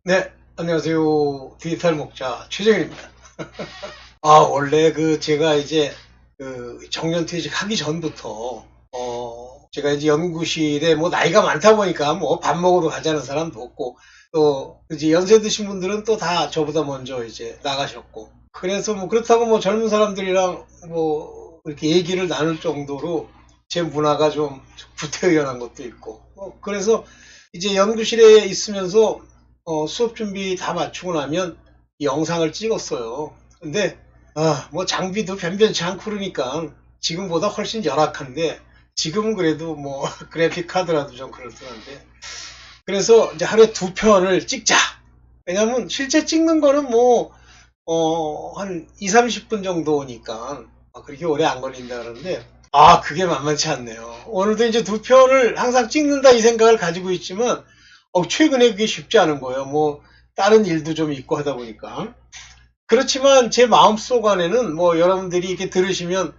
네, 안녕하세요. 디지털 목자 최정일입니다. 원래 제가 이제 정년퇴직 하기 전부터 제가 이제 연구실에 뭐 나이가 많다 보니까 뭐 밥 먹으러 가자는 사람도 없고 또 이제 연세 드신 분들은 또 다 저보다 먼저 이제 나가셨고 그래서 뭐 그렇다고 뭐 젊은 사람들이랑 뭐 이렇게 얘기를 나눌 정도로 제 문화가 좀 구태의연한 것도 있고 그래서 이제 연구실에 있으면서 수업 준비 다 마치고 나면 영상을 찍었어요. 근데 뭐 장비도 변변치 않고 그러니까 지금보다 훨씬 열악한데 지금은 그래도 뭐 그래픽 카드라도 좀 그렇더란데 그래서 이제 하루에 두 편을 찍자. 왜냐면 실제 찍는 거는 뭐 한 2, 30분 정도니까 그렇게 오래 안 걸린다 그러는데 그게 만만치 않네요. 오늘도 이제 두 편을 항상 찍는다 이 생각을 가지고 있지만 최근에 그게 쉽지 않은 거예요. 뭐 다른 일도 좀 있고 하다 보니까. 그렇지만 제 마음속 안에는 뭐 여러분들이 이렇게 들으시면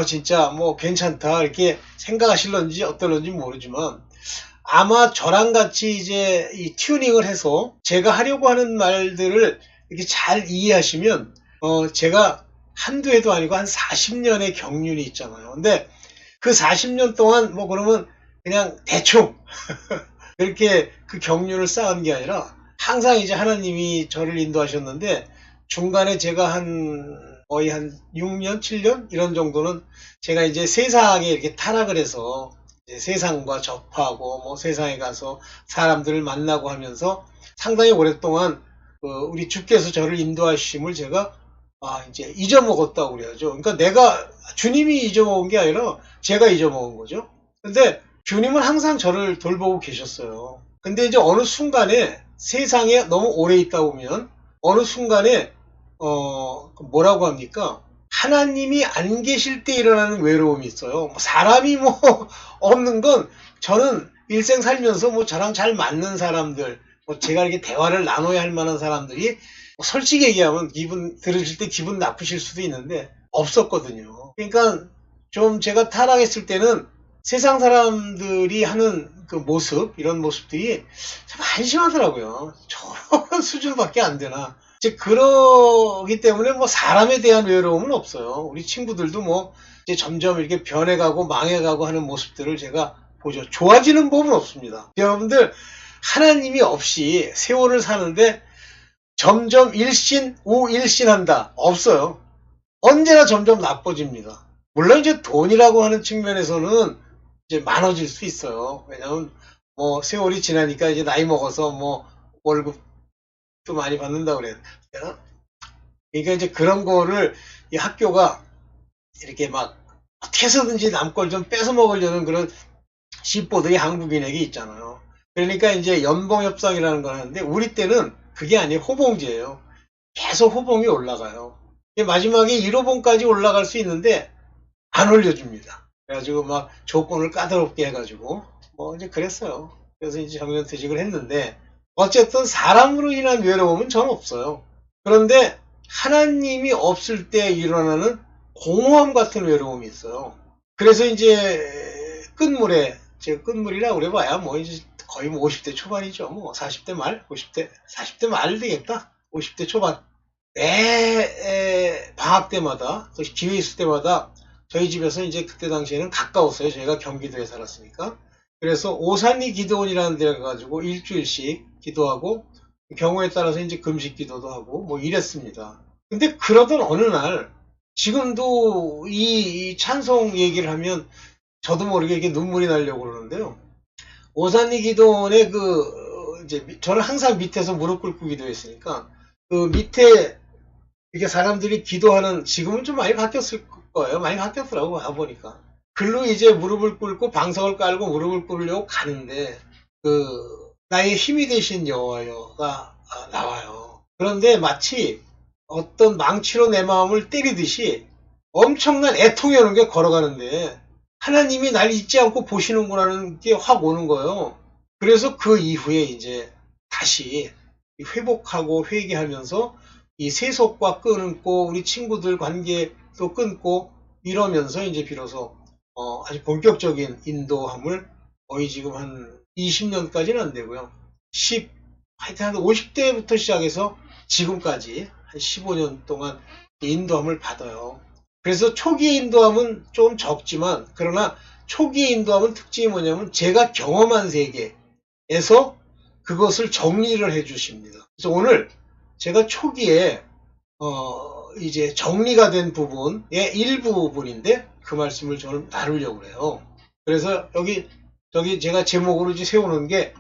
진짜 뭐 괜찮다 이렇게 생각하실런지 어떨런지 모르지만 아마 저랑 같이 이제 이 튜닝을 해서 제가 하려고 하는 말들을 이렇게 잘 이해하시면 제가 한두 해도 아니고 한 40년의 경륜이 있잖아요. 근데 그 40년 동안 뭐 그러면 그냥 대충 그렇게 그 경륜을 쌓은 게 아니라 항상 이제 하나님이 저를 인도하셨는데 중간에 제가 거의 한 6년, 7년 이런 정도는 제가 이제 세상에 이렇게 타락을 해서 이제 세상과 접하고 뭐 세상에 가서 사람들을 만나고 하면서 상당히 오랫동안 우리 주께서 저를 인도하심을 제가 이제 잊어먹었다고 그래야죠. 그러니까 내가 주님이 잊어먹은 게 아니라 제가 잊어먹은 거죠. 근데 주님은 항상 저를 돌보고 계셨어요. 근데 이제 어느 순간에 세상에 너무 오래 있다 보면 어느 순간에 뭐라고 합니까? 하나님이 안 계실 때 일어나는 외로움이 있어요. 사람이 뭐 없는 건 저는 일생 살면서 뭐 저랑 잘 맞는 사람들, 뭐 제가 이렇게 대화를 나눠야 할 만한 사람들이 솔직히 얘기하면 들으실 때 기분 나쁘실 수도 있는데 없었거든요. 그러니까 좀 제가 타락했을 때는 세상 사람들이 하는 그 모습, 이런 모습들이 참 한심하더라고요. 저런 수준밖에 안 되나. 이제 그러기 때문에 뭐 사람에 대한 외로움은 없어요. 우리 친구들도 뭐 이제 점점 이렇게 변해가고 망해가고 하는 모습들을 제가 보죠. 좋아지는 법은 없습니다. 여러분들 하나님이 없이 세월을 사는데 점점 우일신한다. 없어요. 언제나 점점 나빠집니다. 물론 이제 돈이라고 하는 측면에서는 이제 많아질 수 있어요. 왜냐하면 뭐 세월이 지나니까 이제 나이 먹어서 뭐 월급도 많이 받는다고 그래요. 그러니까 이제 그런 거를 이 학교가 이렇게 막 어떻게 해서든지 남 걸 좀 뺏어 먹으려는 그런 씨보들이 한국인에게 있잖아요. 그러니까 이제 연봉협상이라는 걸 하는데 우리 때는 그게 아니에요. 호봉제예요. 계속 호봉이 올라가요. 마지막에 1호봉까지 올라갈 수 있는데 안 올려줍니다. 그래가지고 막 조건을 까다롭게 해가지고 뭐 이제 그랬어요. 그래서 이제 정년퇴직을 했는데 어쨌든 사람으로 인한 외로움은 전 없어요. 그런데 하나님이 없을 때 일어나는 공허함 같은 외로움이 있어요. 그래서 이제 제가 끝물이라고 그래봐야 뭐 이제 거의 뭐 50대 초반이죠. 뭐 40대 말, 40대 말 되겠다. 50대 초반. 매 방학 때마다, 기회 있을 때마다 저희 집에서 이제 그때 당시에는 가까웠어요. 저희가 경기도에 살았으니까. 그래서 오산리 기도원이라는 데를 가가지고 일주일씩 기도하고 경우에 따라서 이제 금식 기도도 하고 뭐 이랬습니다. 근데 그러던 어느 날 지금도 이 찬송 얘기를 하면 저도 모르게 이렇게 눈물이 나려고 그러는데요. 오산리 기도원의 이제 저는 항상 밑에서 무릎 꿇고 기도했으니까 그 밑에 이게 사람들이 기도하는 지금은 좀 많이 바뀌었을 거예요. 많이 바뀌었더라고 가보니까. 글로 이제 무릎을 꿇고 방석을 깔고 무릎을 꿇으려고 가는데 나의 힘이 되신 여호와여가 나와요. 그런데 마치 어떤 망치로 내 마음을 때리듯이 엄청난 애통이 오는 게 걸어가는데 하나님이 날 잊지 않고 보시는구나는 게 확 오는 거예요. 그래서 그 이후에 이제 다시 회복하고 회개하면서 이 세속과 끊고 우리 친구들 관계도 끊고 이러면서 이제 비로소 아주 본격적인 인도함을 거의 지금 한 20년까지는 안 되고요. 하여튼 한 50대부터 시작해서 지금까지 한 15년 동안 인도함을 받아요. 그래서 초기의 인도함은 좀 적지만, 그러나 초기의 인도함은 특징이 뭐냐면 제가 경험한 세계에서 그것을 정리를 해 주십니다. 그래서 오늘 제가 초기에 이제 정리가 된 부분의 일부분인데 그 말씀을 저는 나누려고 해요. 그래서 저기 제가 제목으로 세우는 게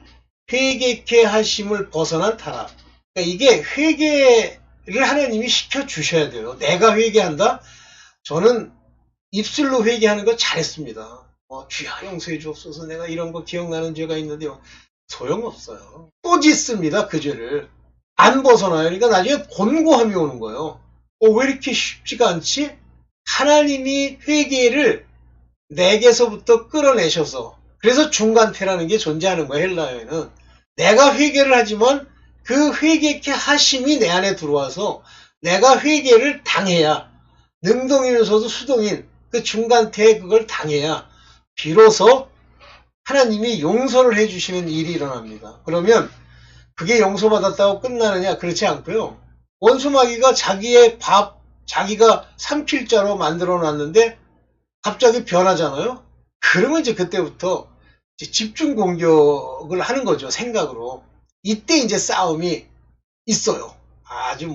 회개케 하심을 벗어난 타락. 그러니까 이게 회개를 하나님이 시켜 주셔야 돼요. 내가 회개한다? 저는 입술로 회개하는 거 잘했습니다. 주야 용서해 주옵소서, 내가 이런 거 기억나는 죄가 있는데요. 소용없어요. 또 짓습니다. 그 죄를. 안 벗어나요. 그러니까 나중에 곤고함이 오는 거예요. 왜 이렇게 쉽지가 않지? 하나님이 회개를 내게서부터 끌어내셔서, 그래서 중간태라는 게 존재하는 거예요. 헬라어에는. 내가 회개를 하지만 그 회개케 하심이 내 안에 들어와서 내가 회개를 당해야, 능동이면서도 수동인 그 중간태에 그걸 당해야 비로소 하나님이 용서를 해주시는 일이 일어납니다. 그러면 그게 용서받았다고 끝나느냐? 그렇지 않고요. 원수마귀가 자기의 밥, 자기가 삼킬 자로 만들어 놨는데 갑자기 변하잖아요. 그러면 이제 그때부터 이제 집중 공격을 하는 거죠. 생각으로. 이때 이제 싸움이 있어요. 아주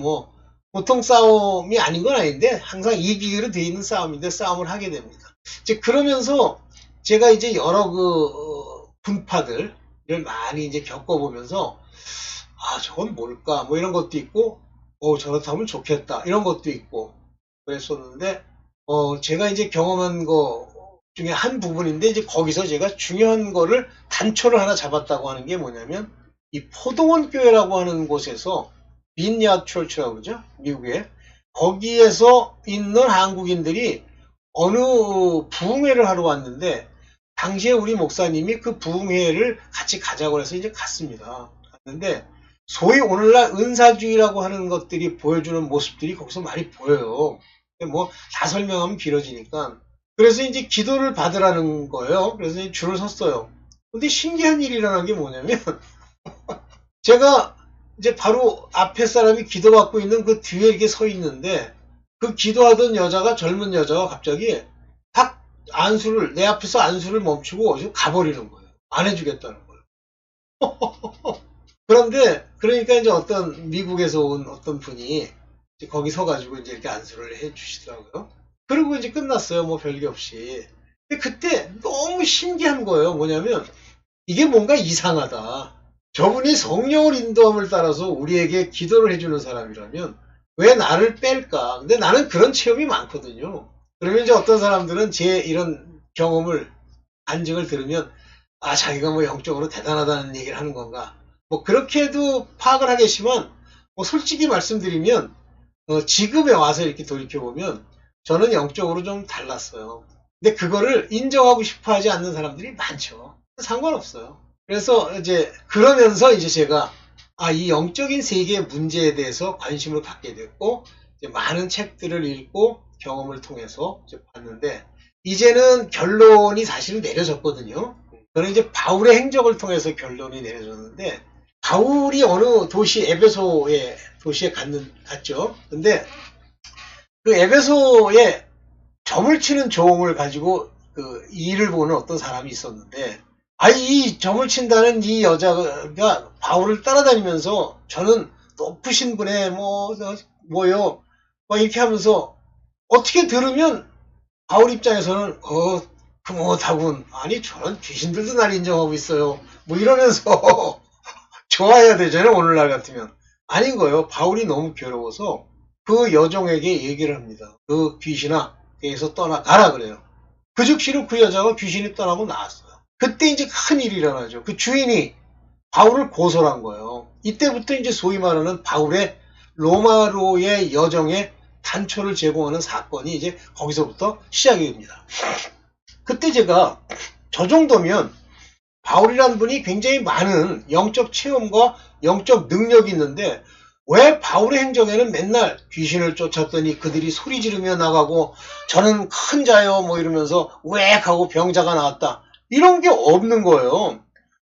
보통 싸움이 아닌 건 아닌데 항상 이기기로 돼 있는 싸움인데 싸움을 하게 됩니다. 이제 그러면서 제가 이제 여러 분파들을 많이 이제 겪어보면서 저건 뭘까? 이런 것도 있고, 저렇다면 좋겠다. 이런 것도 있고, 그랬었는데, 제가 이제 경험한 거 중에 한 부분인데, 이제 거기서 제가 중요한 거를 단초를 하나 잡았다고 하는 게 뭐냐면, 이 포도원 교회라고 하는 곳에서, 빈야드 철치라고 그러죠? 미국에. 거기에서 있는 한국인들이 어느 부흥회를 하러 왔는데, 당시에 우리 목사님이 그 부흥회를 같이 가자고 해서 이제 갔습니다. 갔는데, 소위 오늘날 은사주의라고 하는 것들이 보여주는 모습들이 거기서 많이 보여요. 다 설명하면 길어지니까. 그래서 이제 기도를 받으라는 거예요. 그래서 이제 줄을 섰어요. 근데 신기한 일이 일어난 게 뭐냐면, 제가 이제 바로 앞에 사람이 기도받고 있는 그 뒤에 이렇게 서 있는데, 그 기도하던 여자가, 젊은 여자가 갑자기 딱 내 앞에서 안수를 멈추고 가버리는 거예요. 안 해주겠다는 거예요. 그런데, 그러니까 이제 미국에서 온 어떤 분이 거기 서가지고 이제 이렇게 안수를 해 주시더라고요. 그리고 이제 끝났어요. 별게 없이. 근데 그때 너무 신기한 거예요. 뭐냐면, 이게 뭔가 이상하다. 저분이 성령을 인도함을 따라서 우리에게 기도를 해주는 사람이라면 왜 나를 뺄까? 근데 나는 그런 체험이 많거든요. 그러면 이제 어떤 사람들은 제 이런 경험을, 간증을 들으면, 자기가 영적으로 대단하다는 얘기를 하는 건가? 그렇게도 파악을 하겠지만, 솔직히 말씀드리면, 지금에 와서 이렇게 돌이켜보면, 저는 영적으로 좀 달랐어요. 근데 그거를 인정하고 싶어 하지 않는 사람들이 많죠. 상관없어요. 그래서 그러면서 제가, 이 영적인 세계의 문제에 대해서 관심을 갖게 됐고, 많은 책들을 읽고, 경험을 통해서 봤는데, 이제는 결론이 사실은 내려졌거든요. 저는 이제 바울의 행적을 통해서 결론이 내려졌는데, 바울이 어느 에베소의 도시에 갔죠. 근데 그 에베소에 점을 치는 종을 가지고 그 일을 보는 어떤 사람이 있었는데, 이 점을 친다는 이 여자가 바울을 따라다니면서, 저는 높으신 분의 뭐요 이렇게 하면서, 어떻게 들으면 바울 입장에서는 그못하군, 아니 저런 귀신들도 날 인정하고 있어요, 이러면서 좋아해야 되잖아요. 오늘날 같으면. 아닌 거예요. 바울이 너무 괴로워서 그 여종에게 얘기를 합니다. 그 귀신아, 여기서 떠나가라 그래요. 그 즉시로 그 여자가 귀신이 떠나고 나왔어요. 그때 이제 큰 일이 일어나죠. 그 주인이 바울을 고소를 한 거예요. 이때부터 이제 소위 말하는 바울의 로마로의 여정에 단초를 제공하는 사건이 이제 거기서부터 시작이 됩니다. 그때 제가 저 정도면 바울이라는 분이 굉장히 많은 영적 체험과 영적 능력이 있는데, 왜 바울의 행적에는 맨날 귀신을 쫓았더니 그들이 소리 지르며 나가고, 저는 큰 자요 이러면서 웩 하고 병자가 나왔다, 이런 게 없는 거예요.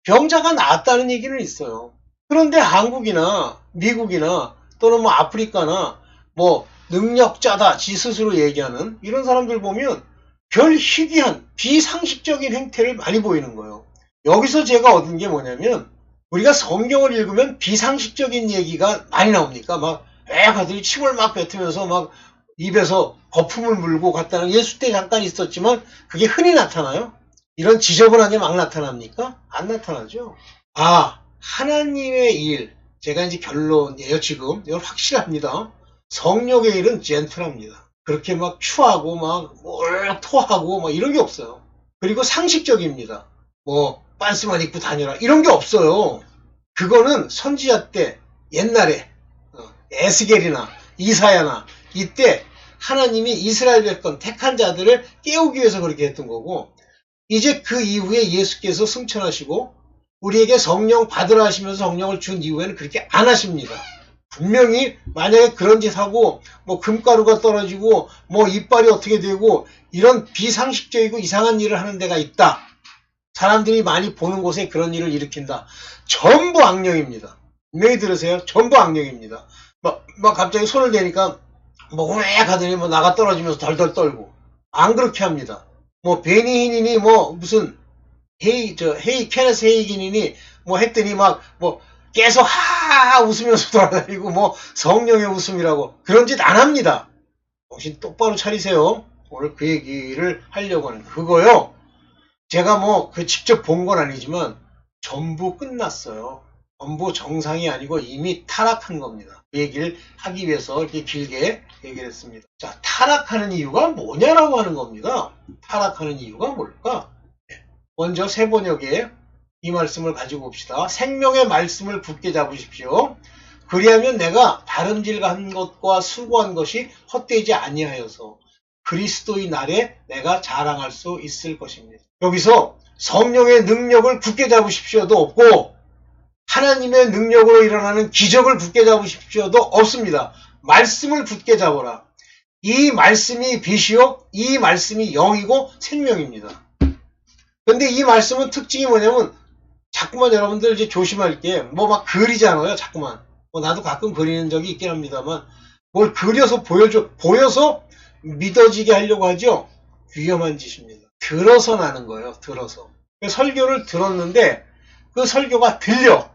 병자가 나았다는 얘기는 있어요. 그런데 한국이나 미국이나 또는 뭐 아프리카나 뭐 능력자다 지 스스로 얘기하는 이런 사람들 보면 별 희귀한 비상식적인 행태를 많이 보이는 거예요. 여기서 제가 얻은 게 뭐냐면 우리가 성경을 읽으면 비상식적인 얘기가 많이 나옵니까? 막 애가들이 침을 막 뱉으면서 막 입에서 거품을 물고 갔다는 예수 때 잠깐 있었지만 그게 흔히 나타나요? 이런 지저분하게 막 나타납니까? 안 나타나죠. 아, 하나님의 일, 제가 이제 결론이에요 지금. 이건 확실합니다. 성령의 일은 젠틀합니다. 그렇게 막 추하고 막 토하고 막 이런 게 없어요. 그리고 상식적입니다. 뭐 빤스만 입고 다녀라 이런 게 없어요. 그거는 선지자 때 옛날에 에스겔이나 이사야나 이때 하나님이 이스라엘 백성 택한 자들을 깨우기 위해서 그렇게 했던 거고, 이제 그 이후에 예수께서 승천하시고 우리에게 성령 받으라 하시면서 성령을 준 이후에는 그렇게 안 하십니다. 분명히 만약에 그런 짓 하고 뭐 금가루가 떨어지고 뭐 이빨이 어떻게 되고 이런 비상식적이고 이상한 일을 하는 데가 있다. 사람들이 많이 보는 곳에 그런 일을 일으킨다. 전부 악령입니다. 분명히 들으세요. 전부 악령입니다. 막 갑자기 손을 대니까 뭐 왜 하더니 뭐 나가 떨어지면서 덜덜 떨고 안 그렇게 합니다. 뭐 베니힌이니 뭐 무슨 케네스 헤이긴이니 뭐 했더니 막 뭐 계속 하하 웃으면서 돌아다니고 뭐 성령의 웃음이라고 그런 짓 안 합니다. 정신 똑바로 차리세요. 오늘 그 얘기를 하려고 하는 그거요. 제가 뭐 그 직접 본 건 아니지만 전부 끝났어요. 전부 정상이 아니고 이미 타락한 겁니다. 그 얘기를 하기 위해서 이렇게 길게 얘기를 했습니다. 자, 타락하는 이유가 뭐냐라고 하는 겁니다. 타락하는 이유가 뭘까? 먼저 세번역에 이 말씀을 가지고 봅시다. 생명의 말씀을 굳게 잡으십시오. 그리하면 내가 다름질한 것과 수고한 것이 헛되지 아니하여서 그리스도의 날에 내가 자랑할 수 있을 것입니다. 여기서 성령의 능력을 굳게 잡으십시오도 없고 하나님의 능력으로 일어나는 기적을 굳게 잡으십시오도 없습니다. 말씀을 굳게 잡아라. 이 말씀이 빛이요, 이 말씀이 영이고 생명입니다. 근데 이 말씀은 특징이 뭐냐면 자꾸만 여러분들 이제 조심할 게 뭐 막 그리잖아요. 자꾸만. 뭐 나도 가끔 그리는 적이 있긴 합니다만 뭘 그려서 보여서 믿어지게 하려고 하죠. 위험한 짓입니다. 들어서 나는 거예요. 들어서. 설교를 들었는데 그 설교가 들려.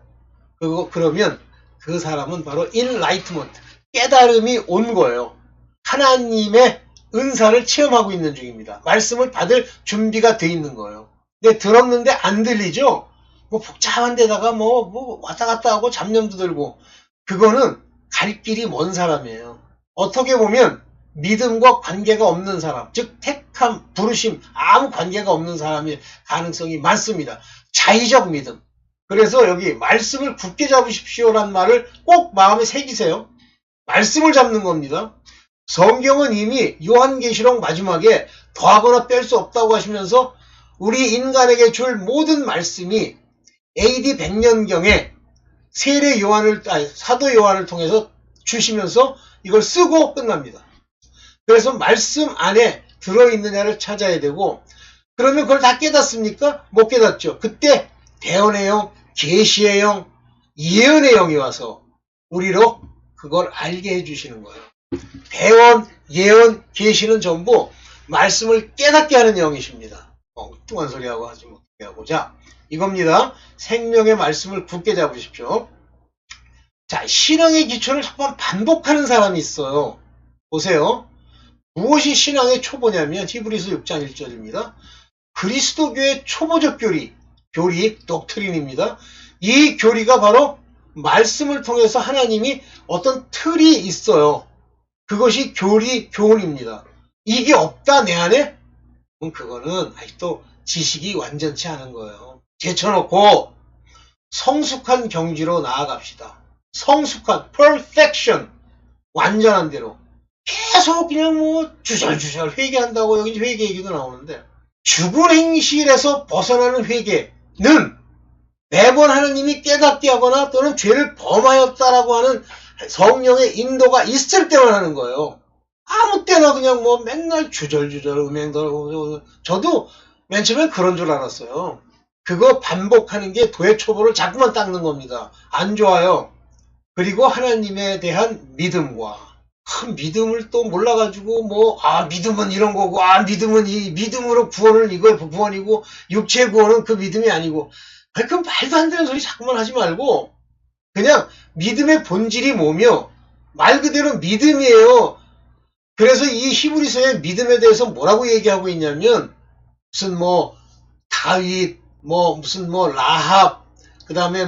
그러면 그 사람은 바로 enlightenment, 깨달음이 온 거예요. 하나님의 은사를 체험하고 있는 중입니다. 말씀을 받을 준비가 돼 있는 거예요. 근데 들었는데 안 들리죠? 뭐 복잡한 데다가 뭐 왔다 갔다 하고 잡념도 들고 그거는 갈 길이 먼 사람이에요. 어떻게 보면 믿음과 관계가 없는 사람, 즉 택함, 부르심, 아무 관계가 없는 사람일 가능성이 많습니다. 자의적 믿음. 그래서 여기 말씀을 굳게 잡으십시오라는 말을 꼭 마음에 새기세요. 말씀을 잡는 겁니다. 성경은 이미 요한계시록 마지막에 더하거나 뺄 수 없다고 하시면서 우리 인간에게 줄 모든 말씀이 AD 100년경에 사도 요한을 통해서 주시면서 이걸 쓰고 끝납니다. 그래서 말씀 안에 들어있느냐를 찾아야 되고, 그러면 그걸 다 깨닫습니까? 못 깨닫죠. 그때 대언의 영, 계시의 영, 예언의 영이 와서 우리로 그걸 알게 해주시는 거예요. 대언, 예언, 계시는 전부 말씀을 깨닫게 하는 영이십니다. 엉뚱한 소리하고 하지 못하게 하고자 이겁니다. 생명의 말씀을 굳게 잡으십시오. 자, 신앙의 기초를 한번 반복하는 사람이 있어요. 보세요. 무엇이 신앙의 초보냐면 히브리서 6장 1절입니다. 그리스도교의 초보적 교리, 독트린입니다. 이 교리가 바로 말씀을 통해서 하나님이 어떤 틀이 있어요. 그것이 교훈입니다. 이게 없다 내 안에? 그럼 그거는 아직도 지식이 완전치 않은 거예요. 제쳐놓고 성숙한 경지로 나아갑시다. 성숙한 perfection, 완전한 대로. 계속 그냥 뭐 주절주절 회개한다고 여기 회개 얘기도 나오는데 죽은 행실에서 벗어나는 회개는 매번 하나님이 깨닫게 하거나 또는 죄를 범하였다라고 하는 성령의 인도가 있을 때만 하는 거예요. 아무 때나 그냥 뭐 맨날 주절주절 음행도 저도 맨 처음엔 그런 줄 알았어요. 그거 반복하는 게 도의 초보를 자꾸만 닦는 겁니다. 안 좋아요. 그리고 하나님에 대한 믿음과 믿음을 또 몰라가지고 믿음은 이런 거고 믿음은 믿음으로 구원을 이거 구원이고 육체 구원은 그 믿음이 아니고 그 말도 안 되는 소리 자꾸만 하지 말고 그냥 믿음의 본질이 뭐며 말 그대로 믿음이에요. 그래서 이 히브리서의 믿음에 대해서 뭐라고 얘기하고 있냐면 무슨 다윗 무슨 라합 그 다음에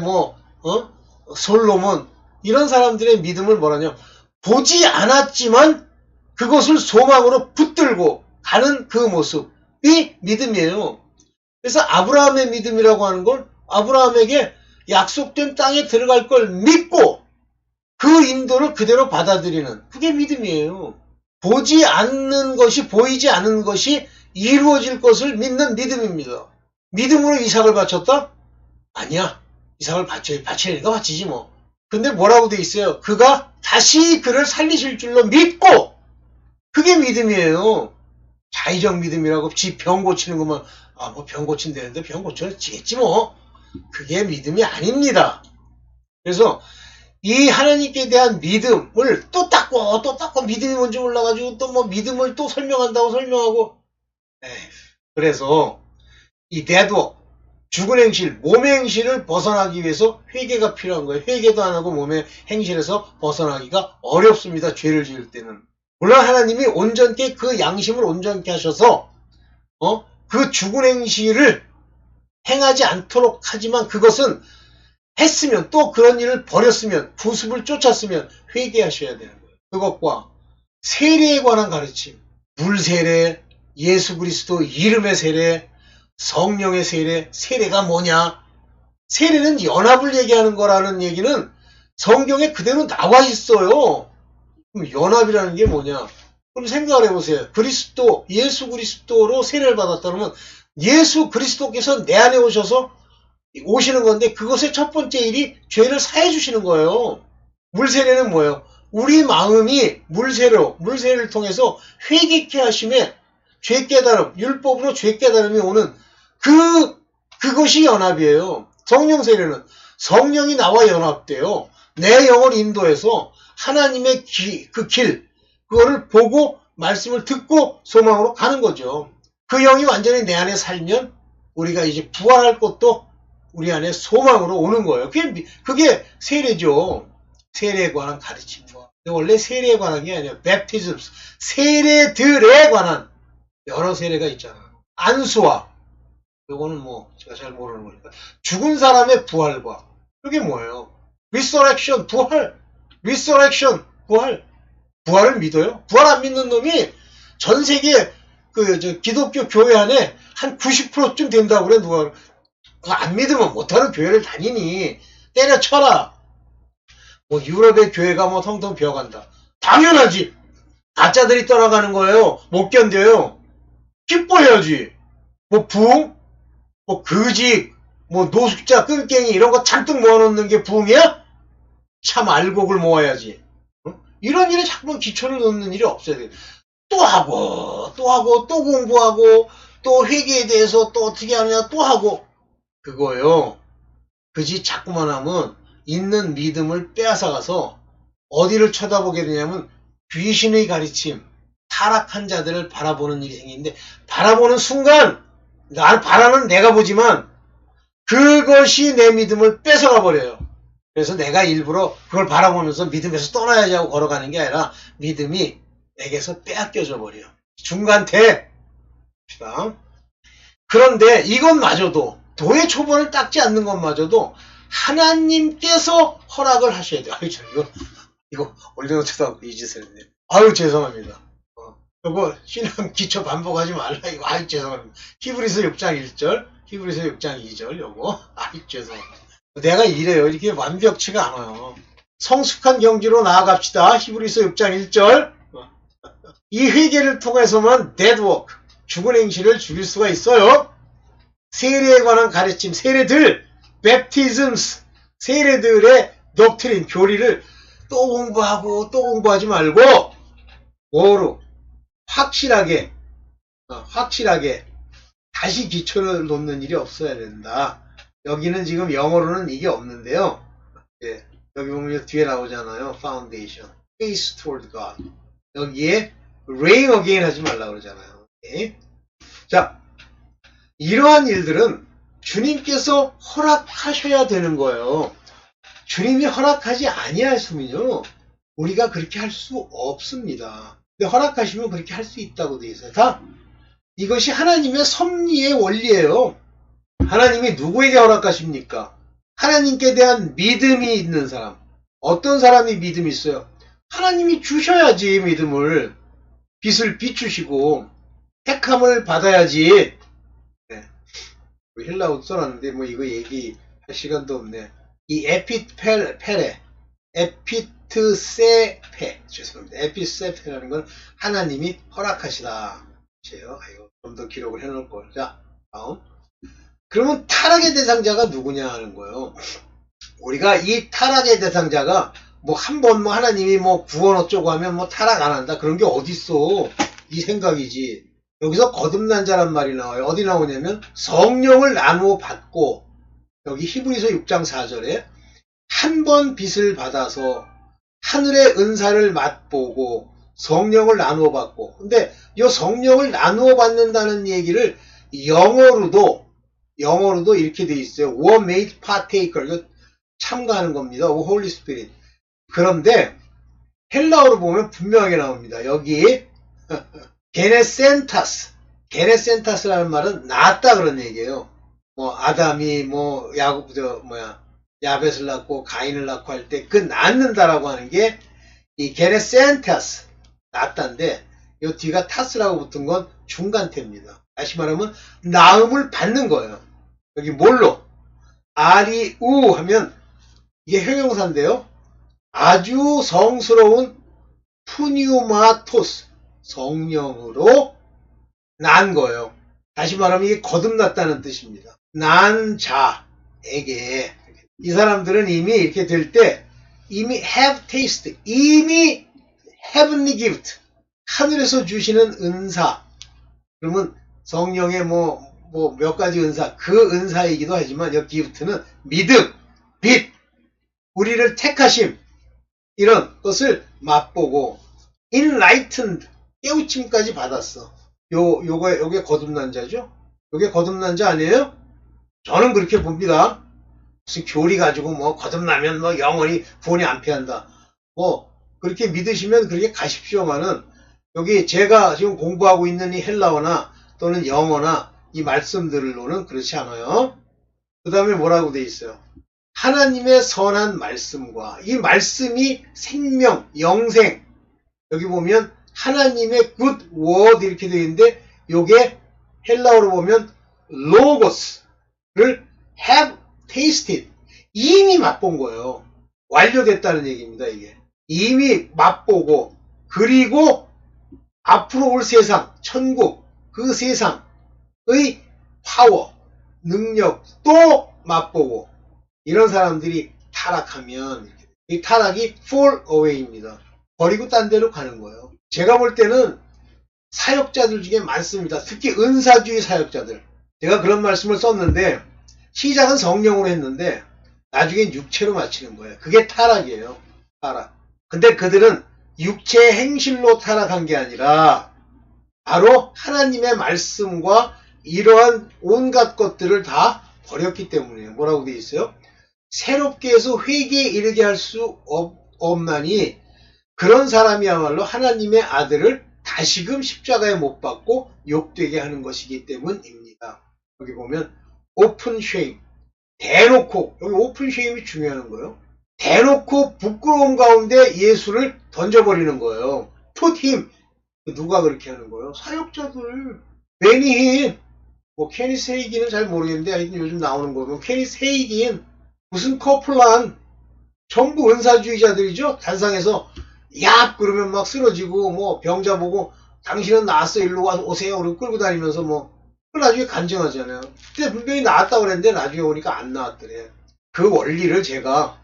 솔로몬 이런 사람들의 믿음을 뭐라냐 보지 않았지만 그것을 소망으로 붙들고 가는 그 모습이 믿음이에요. 그래서 아브라함의 믿음이라고 하는 건 아브라함에게 약속된 땅에 들어갈 걸 믿고 그 인도를 그대로 받아들이는 그게 믿음이에요. 보지 않는 것이 보이지 않는 것이 이루어질 것을 믿는 믿음입니다. 믿음으로 이삭을 바쳤다? 아니야. 이삭을 바치니까 바치지 뭐. 근데 뭐라고 돼 있어요? 그가 다시 그를 살리실 줄로 믿고 그게 믿음이에요. 자의적 믿음이라고 지 병 고치는 것만 병 고친다는데 병 고쳐지겠지 뭐. 그게 믿음이 아닙니다. 그래서 이 하나님께 대한 믿음을 또 닦고 믿음이 뭔지 몰라가지고 또 믿음을 또 설명한다고 설명하고 그래서 이 데드워크 죽은 행실, 몸의 행실을 벗어나기 위해서 회개가 필요한 거예요. 회개도 안 하고 몸의 행실에서 벗어나기가 어렵습니다. 죄를 지을 때는. 물론 하나님이 온전케 그 양심을 온전케 하셔서 그 죽은 행실을 행하지 않도록 하지만 그것은 했으면 또 그런 일을 버렸으면 부습을 쫓았으면 회개하셔야 되는 거예요. 그것과 세례에 관한 가르침, 물세례, 예수 그리스도 이름의 세례, 성령의 세례, 세례가 뭐냐? 세례는 연합을 얘기하는 거라는 얘기는 성경에 그대로 나와 있어요. 그럼 연합이라는 게 뭐냐? 그럼 생각을 해보세요. 예수 그리스도로 세례를 받았다면 예수 그리스도께서 내 안에 오시는 건데 그것의 첫 번째 일이 죄를 사해 주시는 거예요. 물세례는 뭐예요? 우리 마음이 물세례를 통해서 회개케 하심에 죄 깨달음, 율법으로 죄 깨달음이 오는 그것이 연합이에요. 성령 세례는 성령이 나와 연합돼요. 내 영을 인도해서 하나님의 그거를 보고 말씀을 듣고 소망으로 가는 거죠. 그 영이 완전히 내 안에 살면 우리가 이제 부활할 것도 우리 안에 소망으로 오는 거예요. 그게 세례죠. 세례에 관한 가르침과. 원래 세례에 관한 게 아니에요. baptism, 세례들에 관한 여러 세례가 있잖아. 안수와 요거는 제가 잘 모르는 거니까. 죽은 사람의 부활과 그게 뭐예요? resurrection, 부활. resurrection, 부활. 부활을 믿어요? 부활 안 믿는 놈이 전 세계 기독교 교회 안에 한 90%쯤 된다고 그래. 누가 안 믿으면 못하는 교회를 다니니 때려쳐라. 유럽의 교회가 텅텅 비어간다. 당연하지. 가짜들이 떠나가는 거예요. 못 견뎌요. 기뻐해야지. 부흥? 거지, 노숙자, 끈깽이 이런 거 잔뜩 모아놓는 게 부흥이야? 참 알곡을 모아야지. 이런 일에 자꾸만 기초를 놓는 일이 없어야 돼. 또 하고 또 공부하고 또 회개에 대해서 또 어떻게 하느냐 또 하고 그거요. 그지 자꾸만 하면 있는 믿음을 빼앗아가서 어디를 쳐다보게 되냐면 귀신의 가르침, 타락한 자들을 바라보는 일이 생기는데 바라보는 순간 나를 바라는 내가 보지만 그것이 내 믿음을 뺏어가 버려요. 그래서 내가 일부러 그걸 바라보면서 믿음에서 떠나야지 하고 걸어가는 게 아니라 믿음이 내게서 빼앗겨져 버려요. 중간태. 그런데 이것마저도 도의 초본을 닦지 않는 것마저도 하나님께서 허락을 하셔야 돼요. 이거 올려놓지도 않고 이 짓을 했네. 아유 죄송합니다. 여보 신앙 기초 반복하지 말라 이거. 아유 죄송합니다. 히브리서 6장 1절 히브리서 6장 2절 여보 아유 죄송합니다. 내가 이래요. 이렇게 완벽치가 않아요. 성숙한 경지로 나아갑시다. 히브리서 6장 1절 이 회개를 통해서만 데드워크 죽은 행실을 죽일 수가 있어요. 세례에 관한 가르침, 세례들, baptisms, 세례들의 doctrine, 교리를 또 공부하고 또 공부하지 말고 뭐로 확실하게 다시 기초를 놓는 일이 없어야 된다. 여기는 지금 영어로는 이게 없는데요. 예, 여기 보면 뒤에 나오잖아요. Foundation, face toward God. 여기에 rain again 하지 말라고 그러잖아요. 예. 자, 이러한 일들은 주님께서 허락하셔야 되는 거예요. 주님이 허락하지 아니하시면요, 우리가 그렇게 할 수 없습니다. 근데 허락하시면 그렇게 할 수 있다고 되어 있어요. 다 이것이 하나님의 섭리의 원리예요. 하나님이 누구에게 허락하십니까? 하나님께 대한 믿음이 있는 사람. 어떤 사람이 믿음이 있어요? 하나님이 주셔야지 믿음을. 빛을 비추시고 택함을 받아야지. 네. 힐라우 써놨는데 뭐 이거 얘기할 시간도 없네. 이 에피트세페, 죄송합니다. 에피세페라는 건 하나님이 허락하시다. 좀 더 기록을 해놓을 걸. 자, 다음. 그러면 타락의 대상자가 누구냐 하는 거예요. 우리가 이 타락의 대상자가 뭐 한 번 뭐 하나님이 뭐 구원 어쩌고 하면 뭐 타락 안 한다. 그런 게 어딨어. 이 생각이지. 여기서 거듭난 자란 말이 나와요. 어디 나오냐면 성령을 나누어 받고, 여기 히브리서 6장 4절에 한 번 빛을 받아서 하늘의 은사를 맛보고 성령을 나누어 받고. 근데 이 성령을 나누어 받는다는 얘기를 영어로도 이렇게 돼 있어요. were made partaker. 이거 참가하는 겁니다. Holy Spirit. 그런데 헬라어로 보면 분명하게 나옵니다. 여기 게네센타스라는 말은 낳았다 그런 얘기예요. 뭐 아담이 뭐 야벳을 낳고 가인을 낳고 할 때 그 낳는다라고 하는 게 이 게네센타스, 낳았다인데 이 뒤가 타스라고 붙은 건 중간태입니다. 다시 말하면 낳음을 받는 거예요. 여기 뭘로? 아리우 하면 이게 형용사인데요. 아주 성스러운 푸니우마토스, 성령으로 난 거예요. 다시 말하면 이게 거듭났다는 뜻입니다. 난 자에게. 이 사람들은 이미 이렇게 될 때 이미 have taste, 이미 heavenly gift, 하늘에서 주시는 은사. 그러면 성령의 뭐 몇 가지 은사, 그 은사이기도 하지만 여기 기프트는 믿음, 빛, 우리를 택하심, 이런 것을 맛보고 enlightened, 깨우침까지 받았어. 요게 거듭난 자죠? 요게 거듭난 자 아니에요? 저는 그렇게 봅니다. 무슨 교리 가지고 뭐 거듭나면 뭐 영원히 구원이 안 피한다. 뭐 그렇게 믿으시면 그렇게 가십시오만은, 여기 제가 지금 공부하고 있는 이 헬라어나 또는 영어나 이 말씀들로는 그렇지 않아요. 그 다음에 뭐라고 돼 있어요? 하나님의 선한 말씀과 이 말씀이 생명, 영생. 여기 보면 하나님의 good word 이렇게 되어 있는데 요게 헬라어로 보면 logos를 have tasted, 이미 맛본 거예요. 완료됐다는 얘기입니다. 이게 이미 맛보고, 그리고 앞으로 올 세상, 천국, 그 세상의 파워, 능력도 맛보고. 이런 사람들이 타락하면 이 타락이 fall away입니다. 버리고 딴 데로 가는 거예요. 제가 볼 때는 사역자들 중에 많습니다. 특히 은사주의 사역자들. 제가 그런 말씀을 썼는데 시작은 성령으로 했는데 나중엔 육체로 마치는 거예요. 그게 타락이에요. 타락. 근데 그들은 육체의 행실로 타락한 게 아니라 바로 하나님의 말씀과 이러한 온갖 것들을 다 버렸기 때문이에요. 뭐라고 되어 있어요? 새롭게 해서 회개에 이르게 할 수 없나니 그런 사람이야말로 하나님의 아들을 다시금 십자가에 못 박고 욕되게 하는 것이기 때문입니다. 여기 보면 오픈 쉐임, 대놓고, 여기 오픈 쉐임이 중요한 거예요. 대놓고 부끄러움 가운데 예수를 던져버리는 거예요. put him. 누가 그렇게 하는 거예요? 사역자들. 베니힌, 뭐 케니스 헤이긴은 잘 모르겠는데 하여튼 요즘 나오는 거면 케니스 헤이긴, 무슨 커플란, 전부 은사주의자들이죠. 단상에서 야 그러면 막 쓰러지고, 뭐 병자 보고 당신은 나았어 일로 와 오세요 그러고 끌고 다니면서 뭐 나중에 간증하잖아요. 근데 분명히 나았다고 그랬는데 나중에 오니까 안 나왔더래. 그 원리를 제가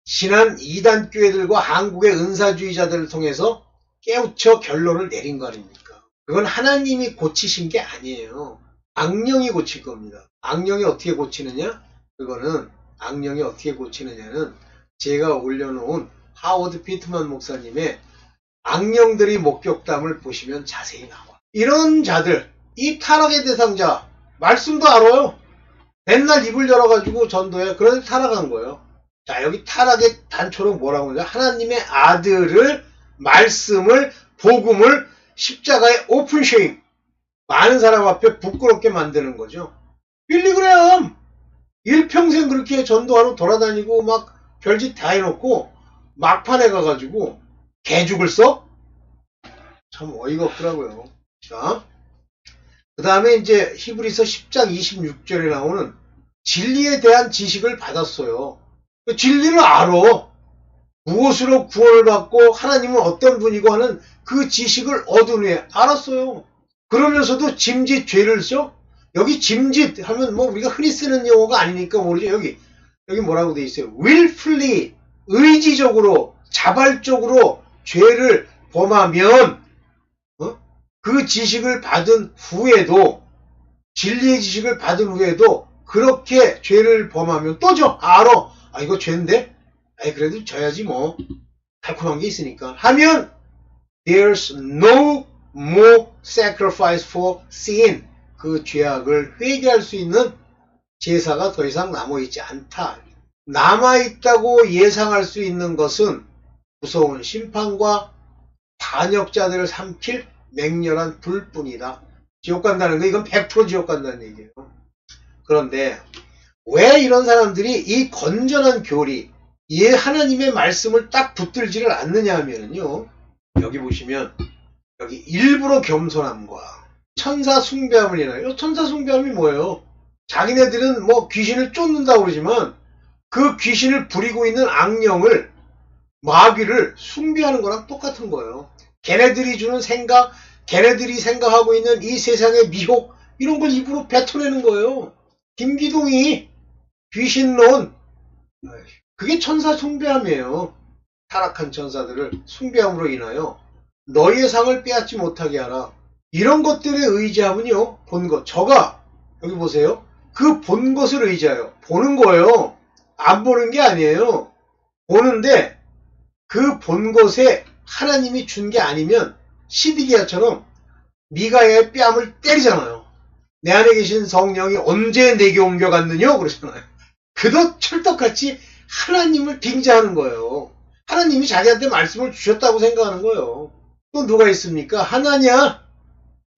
지난 이단 교회들과 한국의 은사주의자들을 통해서 깨우쳐 결론을 내린 거 아닙니까? 그건 하나님이 고치신 게 아니에요. 악령이 고칠 겁니다. 악령이 어떻게 고치느냐? 그거는 악령이 어떻게 고치느냐는 제가 올려놓은 하워드 피트만 목사님의 악령들이 목격담을 보시면 자세히 나와. 이런 자들, 이 타락의 대상자, 말씀도 알아요. 맨날 입을 열어가지고 전도해. 그런데 타락한 거예요. 자, 여기 타락의 단초로 뭐라고 하냐? 하나님의 아들을, 말씀을, 복음을 십자가에 오픈쉐임, 많은 사람 앞에 부끄럽게 만드는 거죠. 빌리그레엄 일평생 그렇게 전도하러 돌아다니고 막 별짓 다 해놓고 막판에 가가지고 개죽을 써? 참 어이가 없더라고요. 자, 그 다음에 이제 히브리서 10장 26절에 나오는 진리에 대한 지식을 받았어요. 진리를 알아. 무엇으로 구원을 받고 하나님은 어떤 분이고 하는 그 지식을 얻은 후에 알았어요. 그러면서도 짐짓 죄를 써? 여기 짐짓 하면 뭐 우리가 흔히 쓰는 용어가 아니니까 모르죠. 여기 뭐라고 돼 있어요? willfully, 의지적으로, 자발적으로 죄를 범하면 그 지식을 받은 후에도, 진리의 지식을 받은 후에도 그렇게 죄를 범하면 또 져. 알아. 아, 이거 죄인데? 아이, 그래도 져야지 뭐. 달콤한 게 있으니까. 하면 there's no more sacrifice for sin. 그 죄악을 회개할 수 있는 제사가 더 이상 남아있지 않다. 남아있다고 예상할 수 있는 것은 무서운 심판과 반역자들을 삼킬 맹렬한 불뿐이다. 지옥 간다는 거, 이건 100% 지옥 간다는 얘기예요. 그런데 왜 이런 사람들이 이 건전한 교리, 이 하나님의 말씀을 딱 붙들지를 않느냐 하면요, 여기 보시면 여기 일부러 겸손함과 천사 숭배함을 인하여, 천사 숭배함이 뭐예요? 자기네들은 뭐 귀신을 쫓는다고 그러지만 그 귀신을 부리고 있는 악령을, 마귀를 숭배하는 거랑 똑같은 거예요. 걔네들이 주는 생각, 걔네들이 생각하고 있는 이 세상의 미혹, 이런 걸 입으로 뱉어내는 거예요. 김기동이 귀신론, 그게 천사 숭배함이에요. 타락한 천사들을 숭배함으로 인하여 너희의 상을 빼앗지 못하게 하라. 이런 것들에 의지하면요, 본 것, 저가 여기 보세요. 그 본 것을 의지하여 보는 거예요. 안 보는 게 아니에요. 보는데 그 본 것에 하나님이 준 게 아니면 시드기야처럼 미가야의 뺨을 때리잖아요. 내 안에 계신 성령이 언제 내게 옮겨갔느냐 그러잖아요. 그도 철떡같이 하나님을 빙자하는 거예요. 하나님이 자기한테 말씀을 주셨다고 생각하는 거예요. 또 누가 있습니까? 하나냐?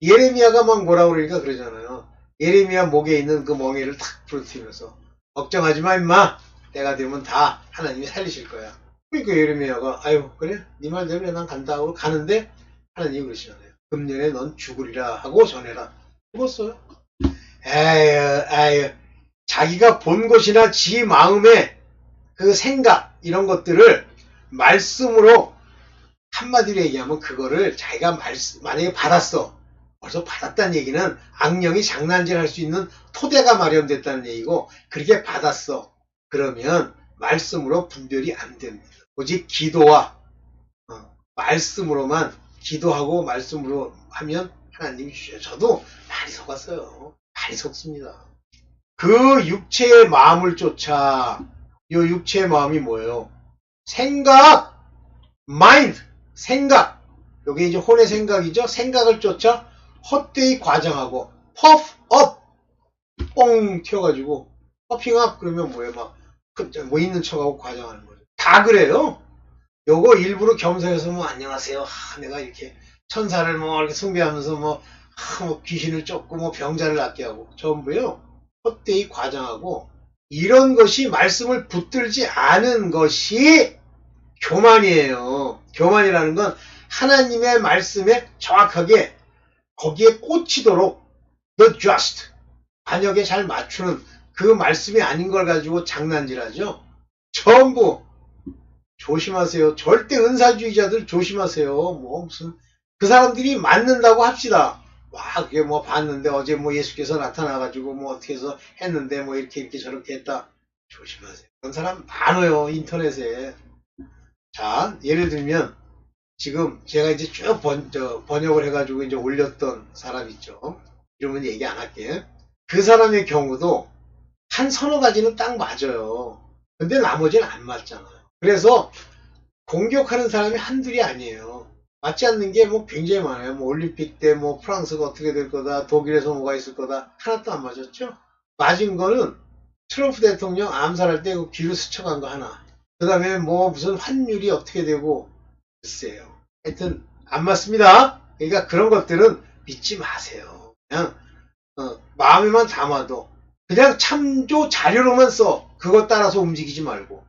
예레미야가 막 뭐라고 그러니까 그러잖아요. 예레미야 목에 있는 그 멍에를 탁 부러뜨리면서 걱정하지 마 임마. 때가 되면 다 하나님이 살리실 거야. 그러니까 예레미야가 아유 그래? 네 말대로 난 간다 하고 가는데 하나님이 그러시잖아요. 금년에 넌 죽으리라 하고 전해라. 죽었어요. 에휴 자기가 본 것이나 지 마음의 그 생각 이런 것들을 말씀으로 한마디로 얘기하면 그거를 자기가 만약에 받았어. 벌써 받았다는 얘기는 악령이 장난질할 수 있는 토대가 마련됐다는 얘기고, 그렇게 받았어. 그러면 말씀으로 분별이 안 됩니다. 오직 기도와 말씀으로만 기도하고 말씀으로 하면 하나님이 주셔요. 저도 많이 속았어요. 많이 속습니다. 그 육체의 마음을 쫓아. 이 육체의 마음이 뭐예요? 생각, 마인드, 생각. 여기 이제 혼의 생각이죠. 생각을 쫓아 헛되이 과장하고 퍼프 업, 뻥 튀어가지고 퍼핑업 그러면 뭐예요? 막 뭐 있는 척하고 과장하는 거죠. 다 그래요. 요거 일부러 겸손해서 뭐 안녕하세요. 내가 이렇게 천사를 뭐 이렇게 숭배하면서 뭐 귀신을 쫓고 뭐 병자를 낫게 하고 전부요. 헛되이 과장하고 이런 것이 말씀을 붙들지 않은 것이 교만이에요. 교만이라는 건 하나님의 말씀에 정확하게 거기에 꽂히도록 the just, 반역에 잘 맞추는 그 말씀이 아닌 걸 가지고 장난질하죠. 전부 조심하세요. 절대 은사주의자들 조심하세요. 뭐 무슨 그 사람들이 맞는다고 합시다. 와 그게 뭐 봤는데 어제 뭐 예수께서 나타나가지고 뭐 어떻게 해서 했는데 뭐 이렇게 저렇게 했다. 조심하세요. 그런 사람 많아요 인터넷에. 자 예를 들면 지금 제가 이제 쭉 번역을 해가지고 이제 올렸던 사람 있죠. 이러면 얘기 안 할게. 그 사람의 경우도 한 서너 가지는 딱 맞아요. 근데 나머지는 안 맞잖아요. 그래서 공격하는 사람이 한둘이 아니에요. 맞지 않는 게 뭐 굉장히 많아요. 뭐 올림픽 때 뭐 프랑스가 어떻게 될 거다, 독일에서 뭐가 있을 거다, 하나도 안 맞았죠. 맞은 거는 트럼프 대통령 암살할 때 그 귀로 스쳐간 거 하나. 그 다음에 뭐 무슨 환율이 어떻게 되고, 글쎄요. 하여튼 안 맞습니다. 그러니까 그런 것들은 믿지 마세요. 그냥 마음에만 담아도 그냥 참조 자료로만 써. 그것 따라서 움직이지 말고.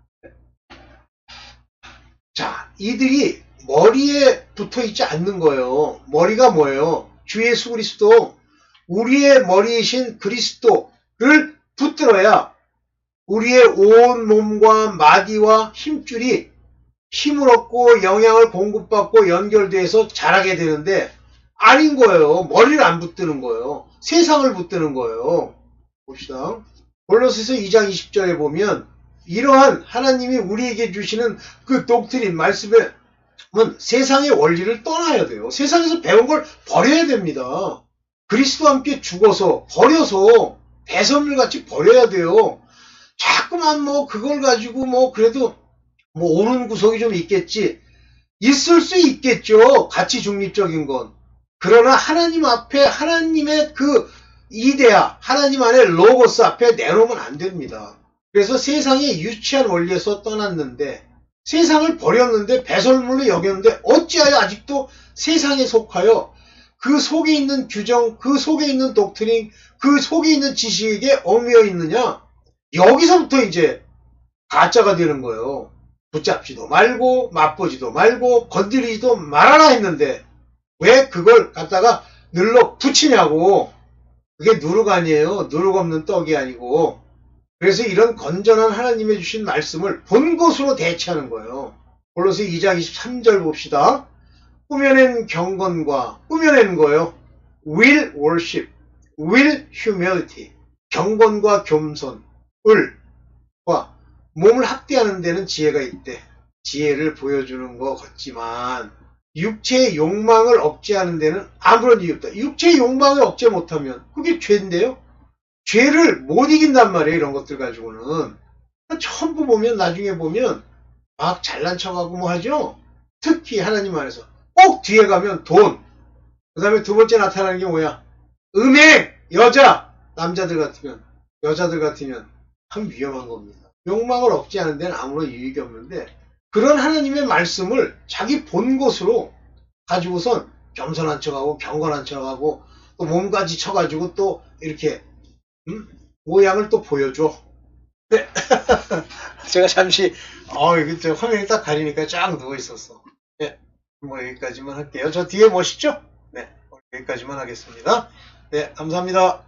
자, 이들이 머리에 붙어 있지 않는 거예요. 머리가 뭐예요? 주 예수 그리스도, 우리의 머리이신 그리스도를 붙들어야 우리의 온 몸과 마디와 힘줄이 힘을 얻고 영양을 공급받고 연결돼서 자라게 되는데 아닌 거예요. 머리를 안 붙드는 거예요. 세상을 붙드는 거예요. 봅시다. 골로새서 2장 20절에 보면 이러한 하나님이 우리에게 주시는 그 독트린 말씀은 세상의 원리를 떠나야 돼요. 세상에서 배운 걸 버려야 됩니다. 그리스도와 함께 죽어서 버려서 배설물같이 버려야 돼요. 자꾸만 뭐 그걸 가지고 뭐 그래도 뭐 옳은 구석이 좀 있겠지. 있을 수 있겠죠. 가치 중립적인 건. 그러나 하나님 앞에 하나님의 그 이데아, 하나님 안에 로고스 앞에 내놓으면 안 됩니다. 그래서 세상의 유치한 원리에서 떠났는데 세상을 버렸는데 배설물로 여겼는데 어찌하여 아직도 세상에 속하여 그 속에 있는 규정, 그 속에 있는 독트린, 그 속에 있는 지식에 얽매여 있느냐? 여기서부터 이제 가짜가 되는 거예요. 붙잡지도 말고 맛보지도 말고 건드리지도 말아라 했는데 왜 그걸 갖다가 늘러 붙이냐고. 그게 누룩 아니에요. 누룩 없는 떡이 아니고. 그래서 이런 건전한 하나님의 주신 말씀을 본 것으로 대체하는 거예요. 골로새 2장 23절 봅시다. 꾸며낸 경건과 꾸며낸 거예요. will worship, will humility. 경건과 겸손, 을과 몸을 학대하는 데는 지혜가 있대. 지혜를 보여주는 것 같지만 육체의 욕망을 억제하는 데는 아무런 이유 없다. 육체의 욕망을 억제 못하면 그게 죄인데요. 죄를 못 이긴단 말이에요. 이런 것들 가지고는. 전부 보면 나중에 보면 막 잘난 척하고 뭐 하죠. 특히 하나님 안에서 꼭 뒤에 가면 돈, 그 다음에 두 번째 나타나는 게 뭐야? 음행, 여자. 남자들 같으면, 여자들 같으면 참 위험한 겁니다. 욕망을 억제하는 데는 아무런 유익이 없는데 그런 하나님의 말씀을 자기 본 것으로 가지고선 겸손한 척하고 경건한 척하고 또 몸까지 쳐가지고 또 이렇게 모양을 또 보여줘. 네. 제가 잠시 이거 화면이 딱 가리니까 쫙 누워 있었어. 네. 뭐 여기까지만 할게요. 저 뒤에 멋있죠? 네. 여기까지만 하겠습니다. 네, 감사합니다.